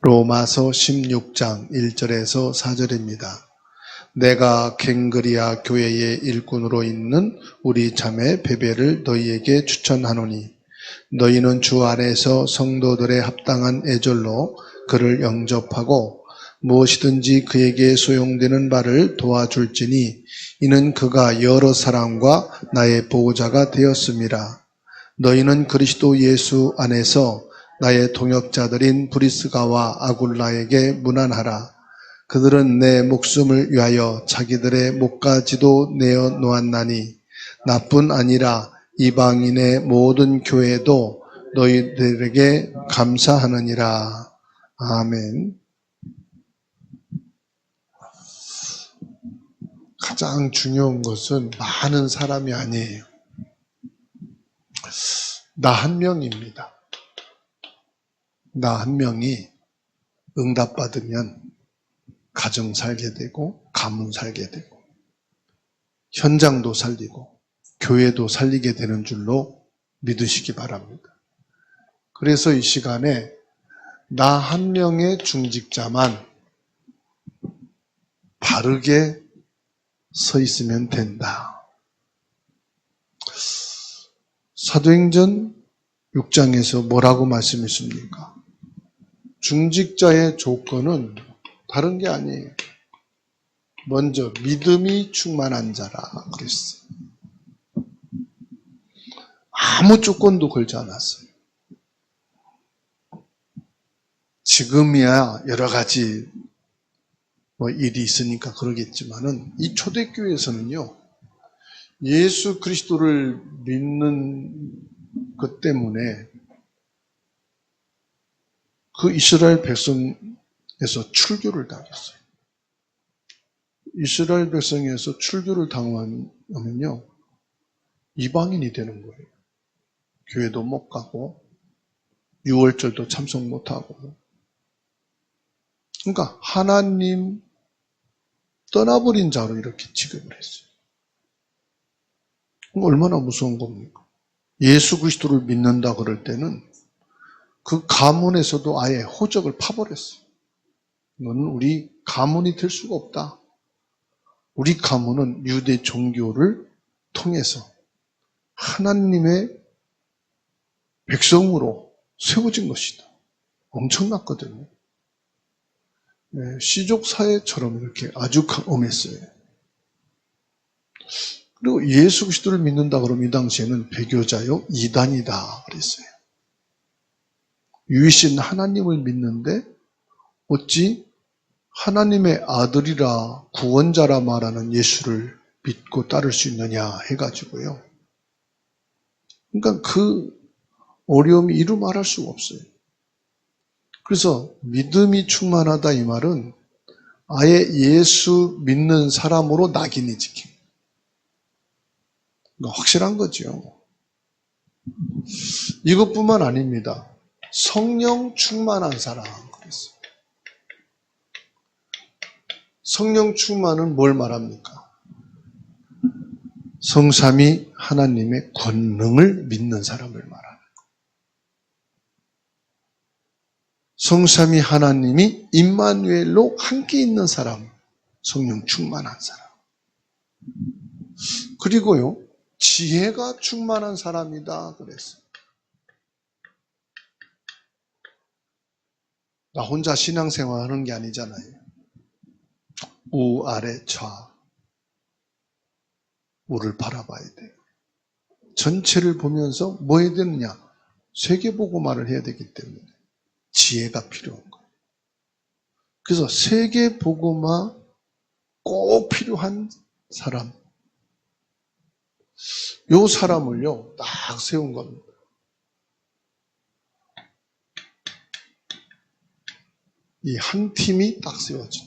로마서 16장 1절에서 4절입니다. 내가 갱그리아 교회의 일꾼으로 있는 우리 자매 베베를 너희에게 추천하노니 너희는 주 안에서 성도들의 합당한 애절로 그를 영접하고 무엇이든지 그에게 소용되는 바를 도와줄지니 이는 그가 여러 사람과 나의 보호자가 되었음이라. 너희는 그리스도 예수 안에서 나의 동역자들인 브리스가와 아굴라에게 문안하라. 그들은 내 목숨을 위하여 자기들의 목까지도 내어 놓았나니 나뿐 아니라 이방인의 모든 교회도 너희들에게 감사하느니라. 아멘. 가장 중요한 것은 많은 사람이 아니에요. 나 한 명입니다. 나 한 명이 응답받으면 가정 살게 되고 가문 살게 되고 현장도 살리고 교회도 살리게 되는 줄로 믿으시기 바랍니다. 그래서 이 시간에 나 한 명의 중직자만 바르게 서 있으면 된다. 사도행전 6장에서 뭐라고 말씀했습니까? 중직자의 조건은 다른 게 아니에요. 먼저 믿음이 충만한 자라 그랬어요. 아무 조건도 걸지 않았어요. 지금이야 여러 가지 일이 있으니까 그러겠지만은 이 초대교회에서는요, 예수 그리스도를 믿는 것 때문에 그 이스라엘 백성에서 출교를 당했어요. 이스라엘 백성에서 출교를 당하면요, 이방인이 되는 거예요. 교회도 못 가고 유월절도 참석 못 하고. 그러니까 하나님 떠나버린 자로 이렇게 취급을 했어요. 얼마나 무서운 겁니까? 예수 그리스도를 믿는다 그럴 때는 그 가문에서도 아예 호적을 파버렸어요. 너는 우리 가문이 될 수가 없다. 우리 가문은 유대 종교를 통해서 하나님의 백성으로 세워진 것이다. 엄청났거든요. 시족사회처럼 이렇게 아주 엄했어요. 그리고 예수 그리스도를 믿는다 그러면 이 당시에는 배교자요, 이단이다 그랬어요. 유이신 하나님을 믿는데 어찌 하나님의 아들이라 구원자라 말하는 예수를 믿고 따를 수 있느냐 해가지고요. 그러니까 그 어려움이 이루 말할 수가 없어요. 그래서 믿음이 충만하다 이 말은 아예 예수 믿는 사람으로 낙인이 찍힌. 확실한 거죠. 이것뿐만 아닙니다. 성령 충만한 사람 그랬어요. 성령 충만은 뭘 말합니까? 성삼위 하나님의 권능을 믿는 사람을 말하는 거예요. 성삼위 하나님이 임마누엘로 함께 있는 사람, 성령 충만한 사람. 그리고요, 지혜가 충만한 사람이다 그랬어요. 나 혼자 신앙생활 하는 게 아니잖아요. 우, 아래, 좌. 우를 바라봐야 돼요. 전체를 보면서 뭐 해야 되느냐? 세계보고말을 해야 되기 때문에 지혜가 필요한 거예요. 그래서 세계보고마 꼭 필요한 사람. 요 사람을요, 딱 세운 겁니다. 이 한 팀이 딱 세워져.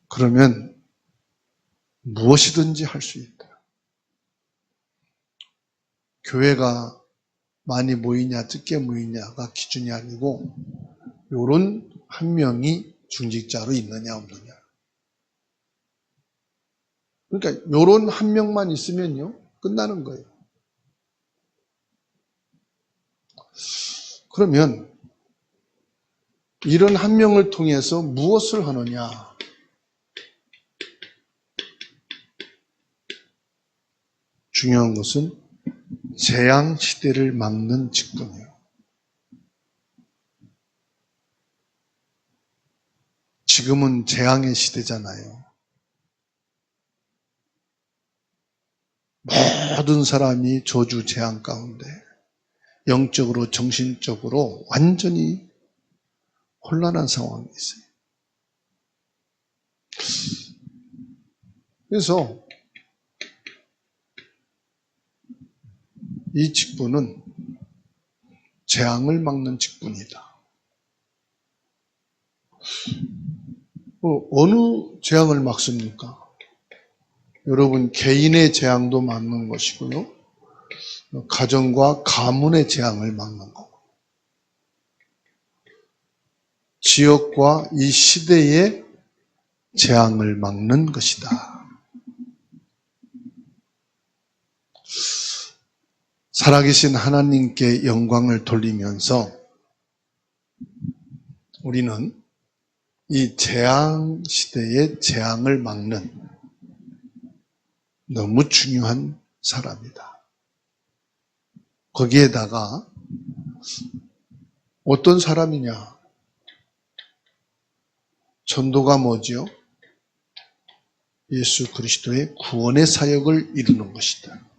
그러면 무엇이든지 할 수 있다. 교회가 많이 모이냐 적게 모이냐가 기준이 아니고 요런 한 명이 중직자로 있느냐 없느냐. 그러니까 요런 한 명만 있으면요 끝나는 거예요. 그러면 이런 한 명을 통해서 무엇을 하느냐? 중요한 것은 재앙 시대를 막는 직분이에요. 지금은 재앙의 시대잖아요. 모든 사람이 저주 재앙 가운데 영적으로 정신적으로 완전히 혼란한 상황이 있어요. 그래서 이 직분은 재앙을 막는 직분이다. 어느 재앙을 막습니까? 여러분, 개인의 재앙도 막는 것이고요. 가정과 가문의 재앙을 막는 거고. 지역과 이 시대의 재앙을 막는 것이다. 살아계신 하나님께 영광을 돌리면서 우리는 이 재앙 시대의 재앙을 막는 너무 중요한 사람이다. 거기에다가 어떤 사람이냐? 전도가 뭐지요? 예수 그리스도의 구원의 사역을 이루는 것이다.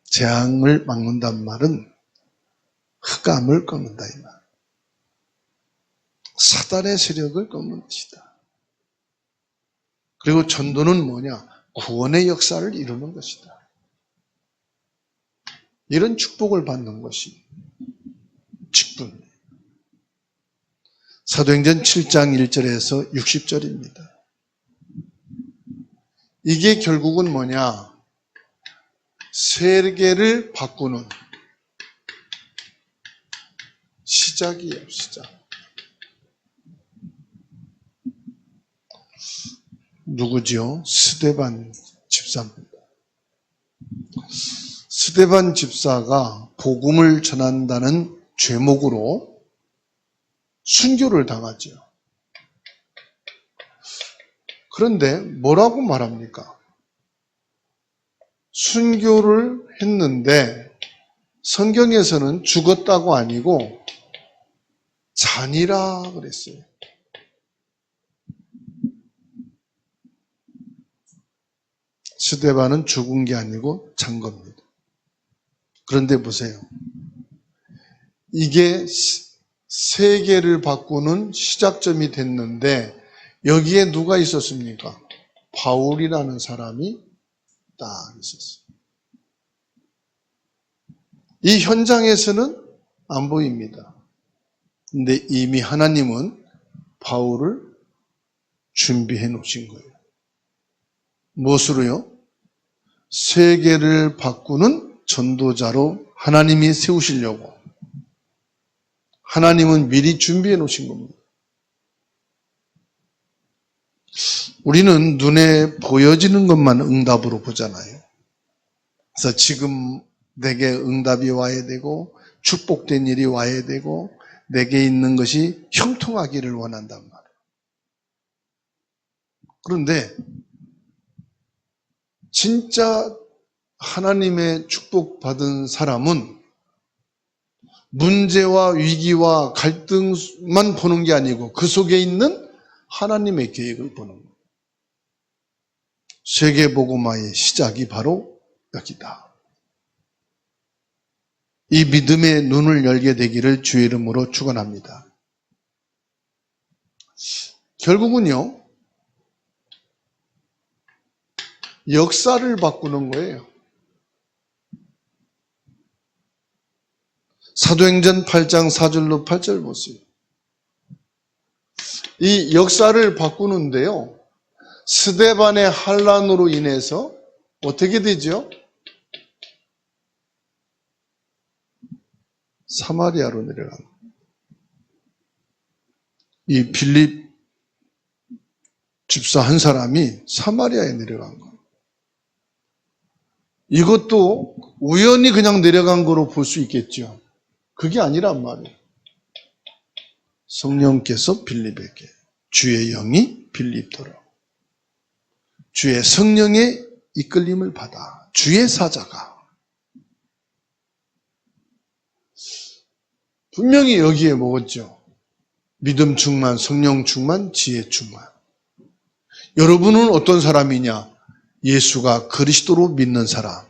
재앙을 막는단 말은 흑암을 꺾는다 이 말. 사단의 세력을 꺾는 것이다. 그리고 전도는 뭐냐? 구원의 역사를 이루는 것이다. 이런 축복을 받는 것이 직분이에요. 사도행전 7장 1절에서 60절입니다. 이게 결국은 뭐냐? 세계를 바꾸는 시작이에요, 시작. 누구지요? 스데반 집사입니다. 스데반 집사가 복음을 전한다는 죄목으로 순교를 당하죠. 그런데 뭐라고 말합니까? 순교를 했는데 성경에서는 죽었다고 아니고 잔이라 그랬어요. 스데반은 죽은 게 아니고 잔 겁니다. 그런데 보세요. 이게 세계를 바꾸는 시작점이 됐는데 여기에 누가 있었습니까? 바울이라는 사람이 딱 있었어요. 이 현장에서는 안 보입니다. 근데 이미 하나님은 바울을 준비해 놓으신 거예요. 무엇으로요? 세계를 바꾸는 전도자로 하나님이 세우시려고 하나님은 미리 준비해 놓으신 겁니다. 우리는 눈에 보여지는 것만 응답으로 보잖아요. 그래서 지금 내게 응답이 와야 되고 축복된 일이 와야 되고 내게 있는 것이 형통하기를 원한단 말이에요. 그런데 진짜 하나님의 축복받은 사람은 문제와 위기와 갈등만 보는 게 아니고 그 속에 있는 하나님의 계획을 보는 거예요. 세계복음화의 시작이 바로 여기다. 이 믿음의 눈을 열게 되기를 주의 이름으로 축원합니다. 결국은요, 역사를 바꾸는 거예요. 사도행전 8장 4절로 8절 보세요. 이 역사를 바꾸는데요, 스데반의 환난으로 인해서 어떻게 되죠? 사마리아로 내려간 거예요. 이 빌립 집사 한 사람이 사마리아에 내려간 거예요. 이것도 우연히 그냥 내려간 거로 볼 수 있겠죠. 그게 아니란 말이에요. 성령께서 빌립에게, 주의 영이 빌립도록, 주의 성령의 이끌림을 받아 주의 사자가, 분명히 여기에 뭐겠죠? 믿음 충만, 성령 충만, 지혜 충만. 여러분은 어떤 사람이냐? 예수가 그리스도로 믿는 사람.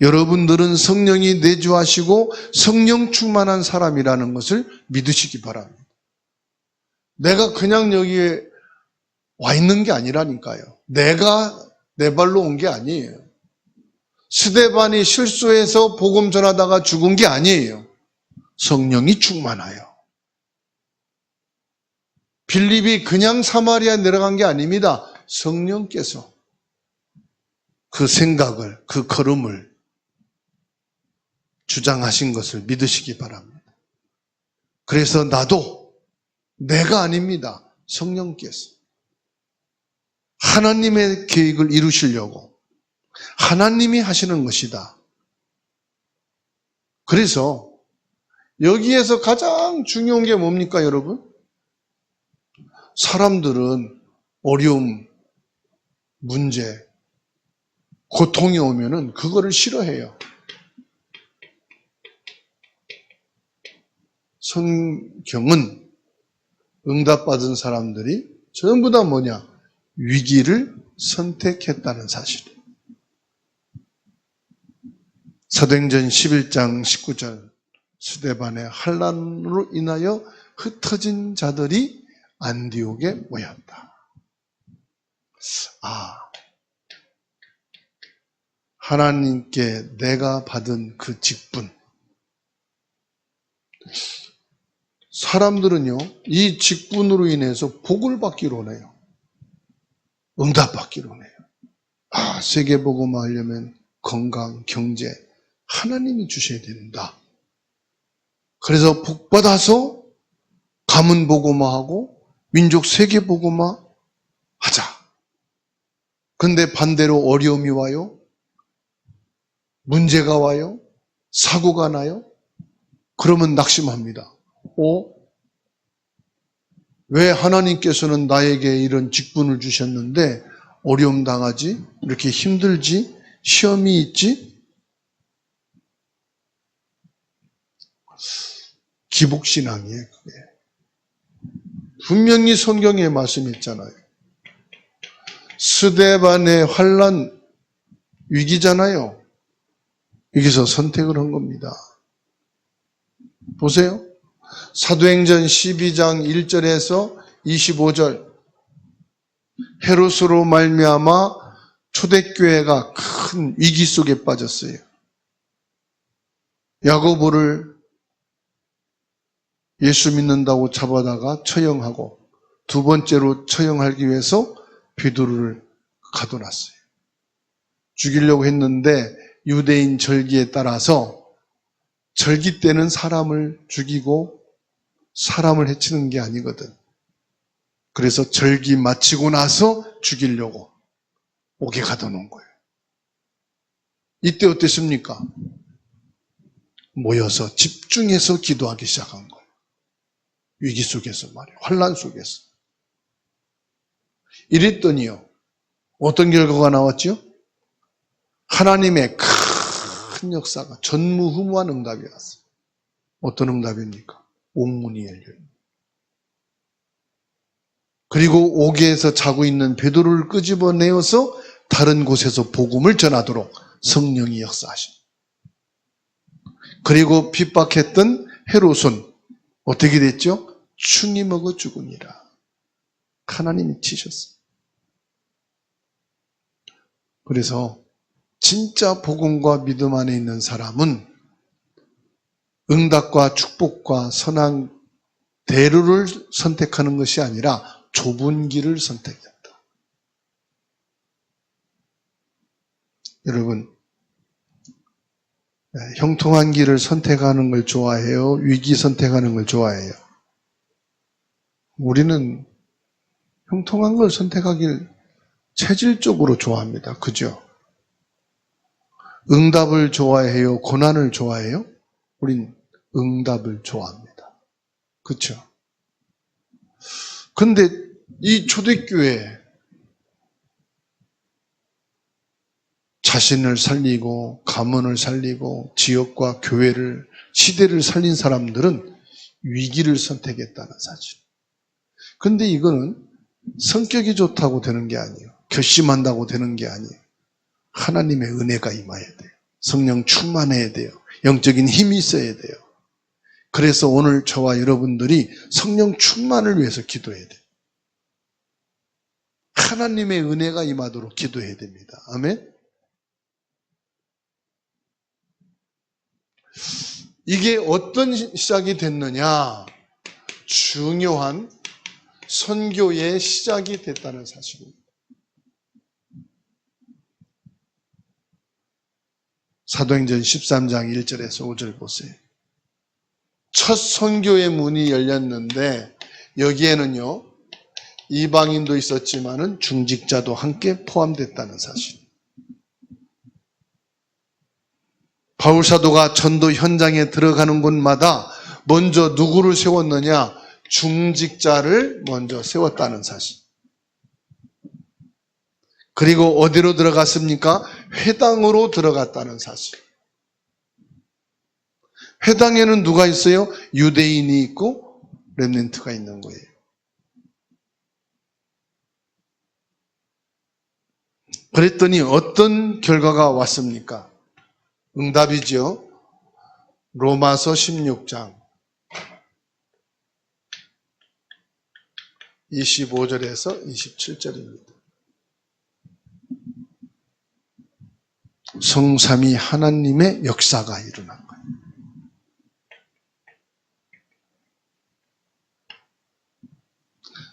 여러분들은 성령이 내주하시고 성령 충만한 사람이라는 것을 믿으시기 바랍니다. 내가 그냥 여기에 와 있는 게 아니라니까요. 내가 내 발로 온 게 아니에요. 스데반이 실수해서 복음 전하다가 죽은 게 아니에요. 성령이 충만하여. 빌립이 그냥 사마리아 내려간 게 아닙니다. 성령께서 그 생각을, 그 걸음을 주장하신 것을 믿으시기 바랍니다. 그래서 나도 내가 아닙니다. 성령께서 하나님의 계획을 이루시려고 하나님이 하시는 것이다. 그래서 여기에서 가장 중요한 게 뭡니까, 여러분? 사람들은 어려움, 문제, 고통이 오면은 그거를 싫어해요. 성경은 응답받은 사람들이 전부 다 뭐냐? 위기를 선택했다는 사실. 사도행전 11장 19절, 스데반의 환난으로 인하여 흩어진 자들이 안디옥에 모였다. 하나님께 내가 받은 그 직분. 사람들은요, 이 직분으로 인해서 복을 받기로 원해요. 응답받기로 원해요. 세계복음화 하려면 건강, 경제, 하나님이 주셔야 된다. 그래서 복받아서 가문복음화하고 민족 세계복음화 하자. 근데 반대로 어려움이 와요. 문제가 와요. 사고가 나요. 그러면 낙심합니다. 왜 하나님께서는 나에게 이런 직분을 주셨는데 어려움 당하지? 이렇게 힘들지? 시험이 있지? 기복신앙이에요, 그게. 분명히 성경에 말씀했잖아요. 스데반의 환난 위기잖아요. 여기서 선택을 한 겁니다. 보세요. 사도행전 12장 1절에서 25절. 헤롯으로 말미암아 초대교회가 큰 위기 속에 빠졌어요. 야고보를 예수 믿는다고 잡아다가 처형하고 두 번째로 처형하기 위해서 베드로를 가둬놨어요. 죽이려고 했는데 유대인 절기에 따라서 절기 때는 사람을 죽이고 사람을 해치는 게 아니거든. 그래서 절기 마치고 나서 죽이려고 옥에 가둬놓은 거예요. 이때 어땠습니까? 모여서 집중해서 기도하기 시작한 거예요. 위기 속에서 말이에요. 환난 속에서. 이랬더니요. 어떤 결과가 나왔죠? 하나님의 큰 역사가 전무후무한 응답이 왔어요. 어떤 응답입니까? 옥문이 열려요. 그리고 옥에서 자고 있는 베드로를 끄집어내어서 다른 곳에서 복음을 전하도록 성령이 역사하신. 그리고 핍박했던 헤롯은 어떻게 됐죠? 충이 먹어 죽으니라. 하나님이 치셨어요. 그래서 진짜 복음과 믿음 안에 있는 사람은 응답과 축복과 선한 대로를 선택하는 것이 아니라 좁은 길을 선택했다. 여러분, 형통한 길을 선택하는 걸 좋아해요? 위기 선택하는 걸 좋아해요? 우리는 형통한 걸 선택하길 체질적으로 좋아합니다. 그죠? 응답을 좋아해요? 고난을 좋아해요? 우린 응답을 좋아합니다. 그렇죠? 근데 이 초대교회 자신을 살리고 가문을 살리고 지역과 교회를 시대를 살린 사람들은 위기를 선택했다는 사실. 근데 이거는 성격이 좋다고 되는 게 아니에요. 결심한다고 되는 게 아니에요. 하나님의 은혜가 임해야 돼요. 성령 충만해야 돼요. 영적인 힘이 있어야 돼요. 그래서 오늘 저와 여러분들이 성령 충만을 위해서 기도해야 돼요. 하나님의 은혜가 임하도록 기도해야 됩니다. 아멘. 이게 어떤 시작이 됐느냐? 중요한 선교의 시작이 됐다는 사실입니다. 사도행전 13장 1절에서 5절 보세요. 첫 선교의 문이 열렸는데 여기에는요, 이방인도 있었지만은 중직자도 함께 포함됐다는 사실. 바울 사도가 전도 현장에 들어가는 곳마다 먼저 누구를 세웠느냐? 중직자를 먼저 세웠다는 사실. 그리고 어디로 들어갔습니까? 회당으로 들어갔다는 사실. 회당에는 누가 있어요? 유대인이 있고 렘넌트가 있는 거예요. 그랬더니 어떤 결과가 왔습니까? 응답이죠. 로마서 16장 25절에서 27절입니다. 성삼위 하나님의 역사가 일어난 거예요.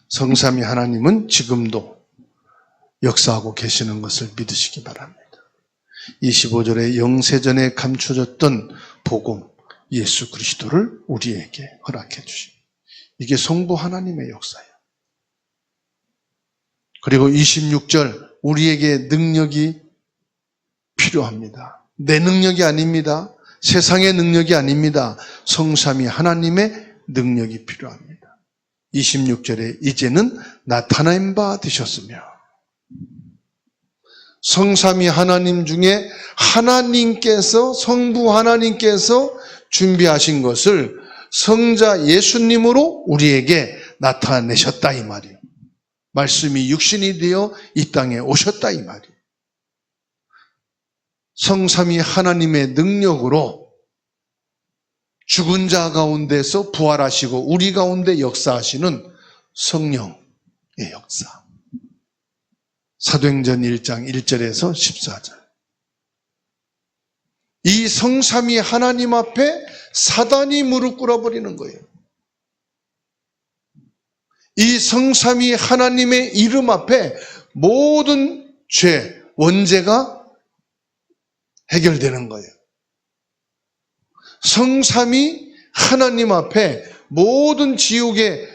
성삼위 하나님은 지금도 역사하고 계시는 것을 믿으시기 바랍니다. 25절에 영세전에 감춰졌던 복음 예수 그리스도를 우리에게 허락해 주십니다. 이게 성부 하나님의 역사예요. 그리고 26절 우리에게 능력이 필요합니다. 내 능력이 아닙니다. 세상의 능력이 아닙니다. 성삼위 하나님의 능력이 필요합니다. 26절에 이제는 나타낸 바 되셨으며 성삼위 하나님 중에 하나님께서 성부 하나님께서 준비하신 것을 성자 예수님으로 우리에게 나타내셨다 이 말이에요. 말씀이 육신이 되어 이 땅에 오셨다 이 말이에요. 성삼위 하나님의 능력으로 죽은 자 가운데서 부활하시고 우리 가운데 역사하시는 성령의 역사. 사도행전 1장 1절에서 14절. 이 성삼위 하나님 앞에 사단이 무릎 꿇어버리는 거예요. 이 성삼위 하나님의 이름 앞에 모든 죄, 원죄가 해결되는 거예요. 성삼위 하나님 앞에 모든 지옥의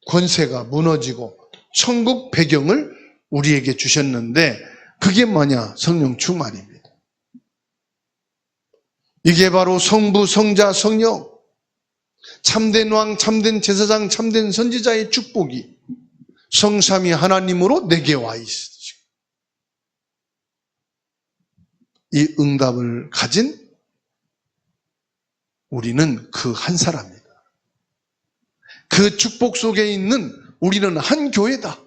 권세가 무너지고 천국 배경을 우리에게 주셨는데 그게 뭐냐? 성령 충만입니다. 이게 바로 성부, 성자, 성령, 참된 왕, 참된 제사장, 참된 선지자의 축복이 성삼위 하나님으로 내게 와 있으시고 이 응답을 가진 우리는 그 한 사람이다. 그 축복 속에 있는 우리는 한 교회다.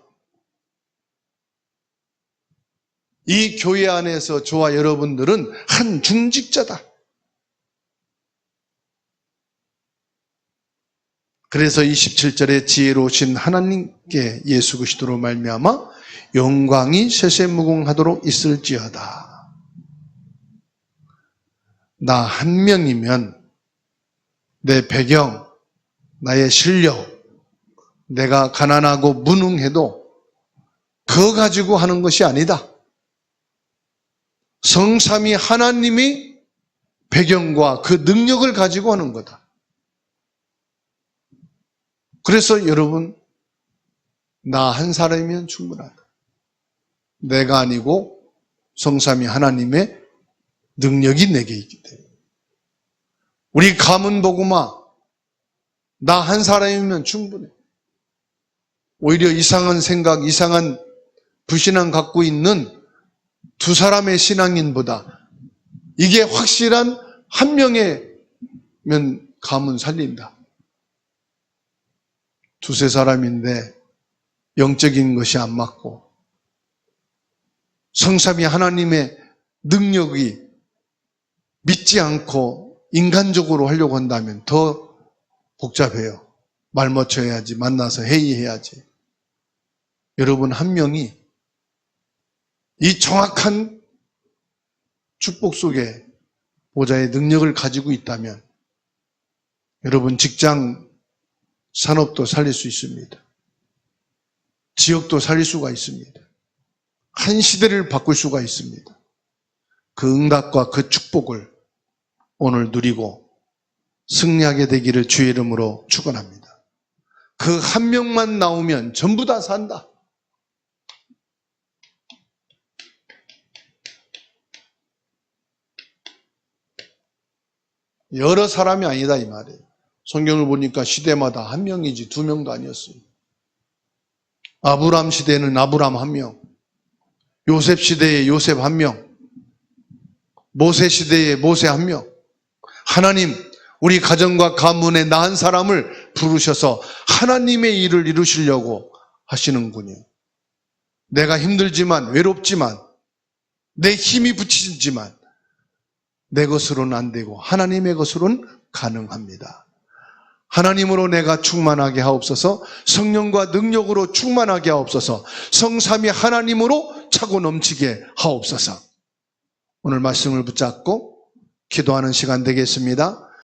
이 교회 안에서 저와 여러분들은 한 중직자다. 그래서 27절에 지혜로우신 하나님께 예수 그리스도로 말미암아 영광이 세세무궁하도록 있을지어다. 나 한 명이면 내 배경, 나의 실력, 내가 가난하고 무능해도 그거 가지고 하는 것이 아니다. 성삼위 하나님이 배경과 그 능력을 가지고 하는 거다. 그래서 여러분, 나 한 사람이면 충분하다. 내가 아니고 성삼위 하나님의 능력이 내게 있기 때문에. 우리 가문 복음아, 나 한 사람이면 충분해. 오히려 이상한 생각, 이상한 불신앙 갖고 있는 두 사람의 신앙인보다 이게 확실한 한 명이면 가문 살린다. 두세 사람인데 영적인 것이 안 맞고 성삼위 하나님의 능력이 믿지 않고 인간적으로 하려고 한다면 더 복잡해요. 말 맞춰야지, 만나서 회의해야지. 여러분 한 명이 이 정확한 축복 속에 보좌의 능력을 가지고 있다면 여러분 직장, 산업도 살릴 수 있습니다. 지역도 살릴 수가 있습니다. 한 시대를 바꿀 수가 있습니다. 그 응답과 그 축복을 오늘 누리고 승리하게 되기를 주의 이름으로 축원합니다. 그 한 명만 나오면 전부 다 산다. 여러 사람이 아니다 이 말이에요. 성경을 보니까 시대마다 한 명이지 두 명도 아니었어요. 아브람 시대에는 아브람 한 명, 요셉 시대에 요셉 한 명, 모세 시대에 모세 한 명. 하나님, 우리 가정과 가문에 나 한 사람을 부르셔서 하나님의 일을 이루시려고 하시는군요. 내가 힘들지만, 외롭지만, 내 힘이 붙이지만 내 것으로는 안 되고 하나님의 것으로는 가능합니다. 하나님으로 내가 충만하게 하옵소서, 성령과 능력으로 충만하게 하옵소서, 성삼위 하나님으로 차고 넘치게 하옵소서. 오늘 말씀을 붙잡고 기도하는 시간 되겠습니다.